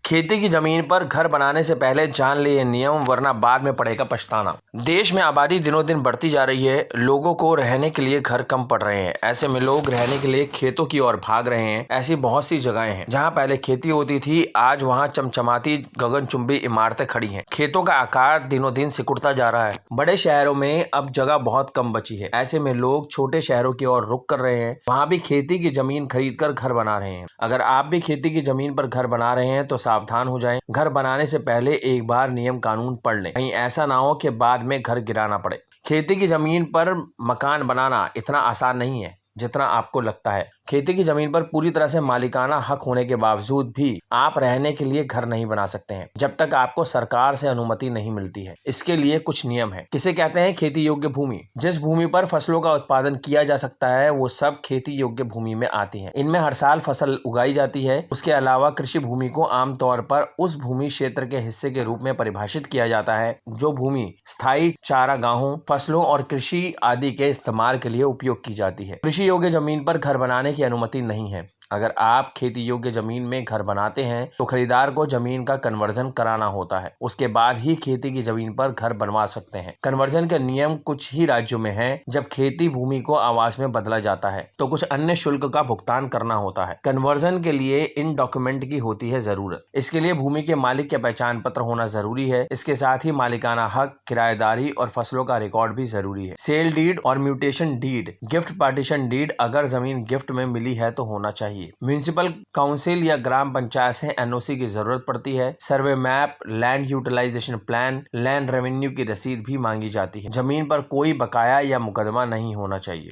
खेती की जमीन पर घर बनाने से पहले जान ले ये नियम, वरना बाद में पड़ेगा पछताना। देश में आबादी दिनों दिन बढ़ती जा रही है। लोगों को रहने के लिए घर कम पड़ रहे हैं। ऐसे में लोग रहने के लिए खेतों की ओर भाग रहे हैं। ऐसी बहुत सी जगहें हैं जहां पहले खेती होती थी, आज वहां चमचमाती गगनचुंबी इमारतें खड़ी हैं। खेतों का आकार दिनों दिन सिकुड़ता जा रहा है। बड़े शहरों में अब जगह बहुत कम बची है। ऐसे में लोग छोटे शहरों की ओर रुख कर रहे हैं। वहां भी खेती की जमीन खरीद कर घर बना रहे हैं। अगर आप भी खेती की जमीन पर घर बना रहे हैं तो सावधान हो जाएं। घर बनाने से पहले एक बार नियम कानून पढ़ लें, कहीं ऐसा ना हो कि बाद में घर गिराना पड़े। खेती की जमीन पर मकान बनाना इतना आसान नहीं है जितना आपको लगता है। खेती की जमीन पर पूरी तरह से मालिकाना हक होने के बावजूद भी आप रहने के लिए घर नहीं बना सकते हैं जब तक आपको सरकार से अनुमति नहीं मिलती है। इसके लिए कुछ नियम है। किसे कहते हैं खेती योग्य भूमि। जिस भूमि पर फसलों का उत्पादन किया जा सकता है वो सब खेती योग्य भूमि में आती है। इनमें हर साल फसल उगाई जाती है। उसके अलावा कृषि भूमि को आमतौर पर उस भूमि क्षेत्र के हिस्से के रूप में परिभाषित किया जाता है जो भूमि स्थायी चारागाहों, फसलों और कृषि आदि के इस्तेमाल के लिए उपयोग की जाती है। कृषि योग्य जमीन पर घर बनाने की अनुमति नहीं है। अगर आप खेती योग्य जमीन में घर बनाते हैं तो खरीदार को जमीन का कन्वर्जन कराना होता है। उसके बाद ही खेती की जमीन पर घर बनवा सकते हैं। कन्वर्जन के नियम कुछ ही राज्यों में हैं। जब खेती भूमि को आवास में बदला जाता है तो कुछ अन्य शुल्क का भुगतान करना होता है। कन्वर्जन के लिए इन डॉक्यूमेंट की होती है जरूरत। इसके लिए भूमि के मालिक के पहचान पत्र होना जरूरी है। इसके साथ ही मालिकाना हक, किराएदारी और फसलों का रिकॉर्ड भी जरूरी है। सेल डीड और mutation deed, gift partition deed अगर जमीन गिफ्ट में मिली है तो होना चाहिए। म्युनिसिपल काउंसिल या ग्राम पंचायत से एनओसी की जरूरत पड़ती है। Survey map, land utilization plan, land revenue की रसीद भी मांगी जाती है। जमीन पर कोई बकाया या मुकदमा नहीं होना चाहिए।